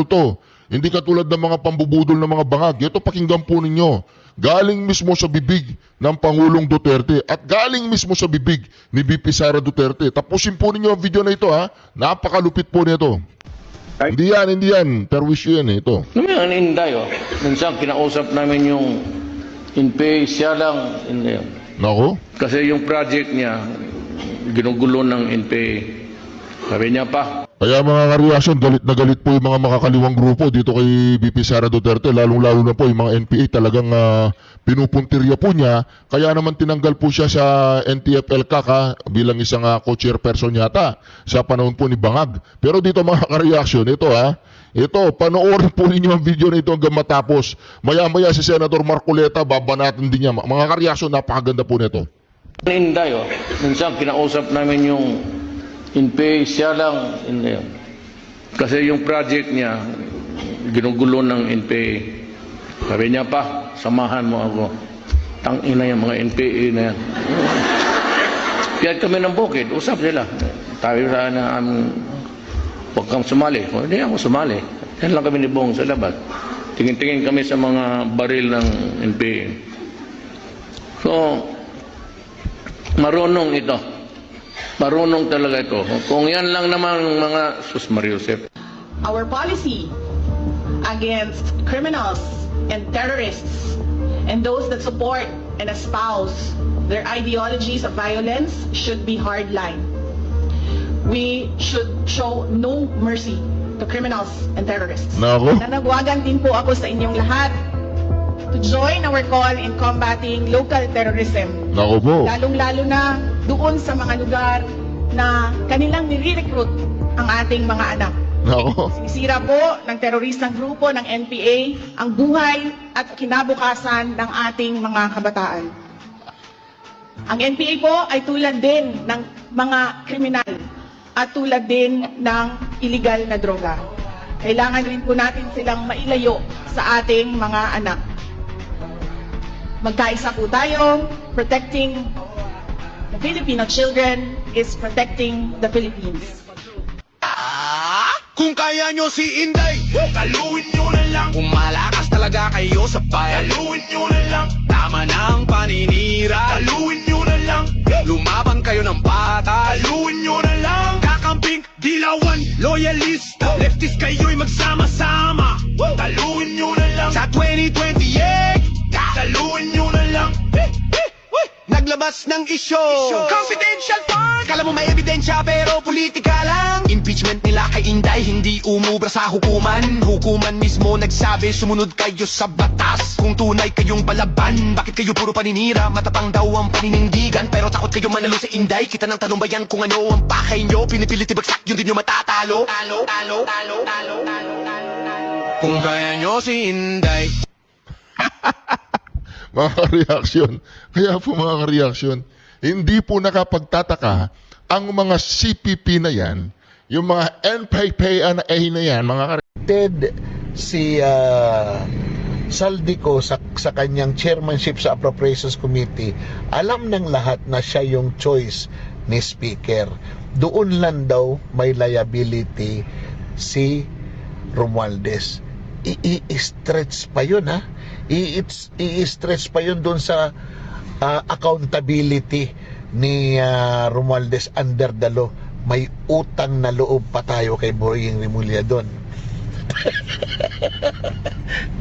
article to. Hindi katulad ng mga pambubudol ng mga bangag. Ito pakinggan po ninyo. Galing mismo sa bibig ng Pangulong Duterte at galing mismo sa bibig ni VP Sara Duterte. Tapusin po ninyo ang video na ito ha. Napakalupit po nito. Ay. Hindi yan. Perwisyo yan ito. Ang Inday, minsan kinausap namin yung INPE, siya lang. Nako. Kasi yung project niya, ginugulo ng INPE. Sabi niya pa, Kaya mga kareaksyon, galit na galit po yung mga makakaliwang grupo dito kay VP Sara Duterte. Lalong-lalo na po yung mga NPA talagang pinupuntirya po niya. Kaya naman tinanggal po siya sa NTF-ELCAC bilang isang co-chairperson yata sa panahon po ni Bangag. Pero dito mga kareaksyon, ito, panoorin po ninyo ang video na ito hanggang matapos. Maya-maya si Senator Marcoleta, babanatin din niya. Mga kareaksyon, napakaganda po nito. ang Inday, minsan kinausap namin yung INPE, siya lang. Kasi yung project niya, ginugulo ng INPE. Sabi niya pa, samahan mo ako. Tangina yung mga NPA na yan. Kaya kami ng bukid, usap nila. Sabi sa na, huwag kang sumali. Hindi ako sumali. Yan lang kami ni Bong sa labas. Tingin-tingin kami sa mga baril ng NPA. So, marunong ito. Marunong talaga ito. Kung yan lang naman mga Sus Mariusep. Our policy against criminals and terrorists and those that support and espouse their ideologies of violence should be hardline. We should show no mercy to criminals and terrorists. Nako. Nanagwagan din po ako sa inyong lahat to join our call in combating local terrorism. Nako po. Lalong-lalo na doon sa mga lugar na kanilang nire-recruit ang ating mga anak. Nako. Sinisira po ng teroristang grupo ng NPA ang buhay at kinabukasan ng ating mga kabataan. Ang NPA po ay tulad din ng mga kriminal at tulad din ng illegal na droga. Kailangan rin po natin silang mailayo sa ating mga anak. Magkaisa po tayo. Protecting the Filipino children is protecting the Philippines. Kung kaya nyo si Inday, taluin nyo na lang. Kung malakas talaga kayo sa bayan, taluin nyo na lang. Tama na ang paninira, taluin nyo na lang. Lumaban kayo ng bata, taluin nyo na lang. Kakamping, dilawan, loyalista, leftist kayo'y magsama-sama. Taluin nyo na lang. Sa 2028, taluin nyo na lang. Naglabas ng isyo, confidential fund. Kala mo may ebidensya pero politika lang. Impeachment nila kay Inday, hindi umubra sa hukuman. Hukuman mismo nagsabi, sumunod kayo sa batas. Kung tunay kayong palaban, bakit kayo puro paninira? Matatang daw ang paninindigan, pero takot kayo manalo sa Inday. Kita ng tanong bayan kung ano ang pakay nyo. Pinipilit ibagsak, yun din nyo matatalo. Kung kaya nyo si Inday. Mga reaksyon. Kaya po mga reaksyon, hindi po nakapagtataka ang mga CPP na yan, yung mga NPA na yan, mga Ted si Saldico sa kanyang chairmanship sa Appropriations Committee, alam ng lahat na siya yung choice ni Speaker. Doon lang daw may liability si Romualdez. I-stretch pa yun ha. I-stretch pa yun doon sa accountability ni Romualdez under the law. May utang na loob pa tayo kay Boying Rimulya doon.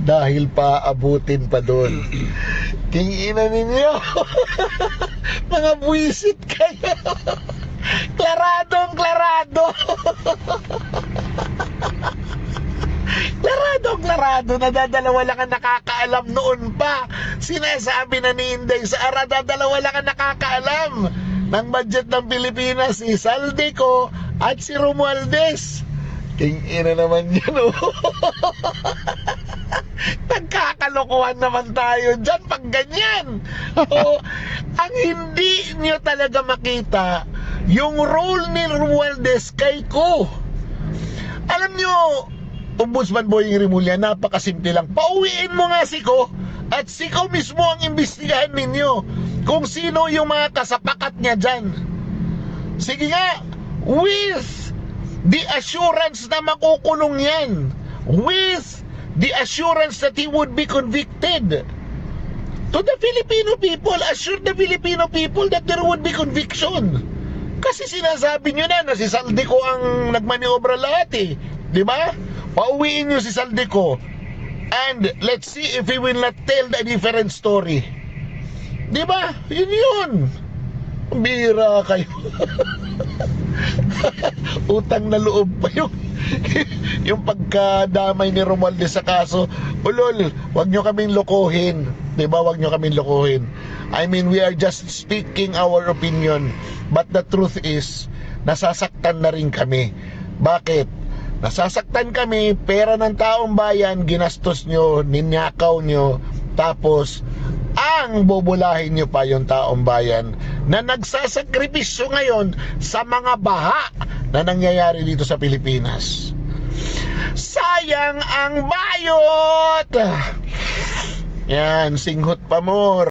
Dahil pa abutin pa doon. Tingina ninyo. Mga buwisit kayo. Klaradong klarado. Klarado, nadadalawa lang ang nakakaalam noon pa. Sinasabi na ni Inday Sara, nadadalawa lang ang nakakaalam ng budget ng Pilipinas, si Saldico at si Romualdez. King-ina naman yan, oh. Nagkakalokohan naman tayo dyan pag ganyan. Oh, ang hindi nyo talaga makita, yung role ni Romualdez kay Ko. Alam nyo, Ombudsman Boying Rimulya, napakasimple lang. Pauwiin mo nga si Ko at si Ko mismo ang imbestigahan ninyo kung sino yung mga kasapakat niya dyan. Sige nga, with the assurance na makukulong yan. with the assurance that he would be convicted. To the Filipino people, assure the Filipino people that there would be conviction. Kasi sinasabi nyo na si Saldico ang nagmaniobra lahat eh. Di ba? Pauwiin nyo si Saldico. And let's see if he will not tell a different story. Di ba? Yun. Bira kayo. Utang na loob pa yung pagkadamay ni Romualdez sa kaso. Ulol, wag nyo kaming lokohin. Diba? Wag nyo kaming lokohin. I mean, we are just speaking our opinion. But the truth is, nasasaktan na rin kami. Bakit? Nasasaktan kami, pera ng taong bayan, ginastos nyo, ninyakaw nyo, tapos ang bubulahin nyo pa yung taong bayan na nagsasakripisyo ngayon sa mga baha na nangyayari dito sa Pilipinas. Sayang ang bayot! Yan, singhot pa more.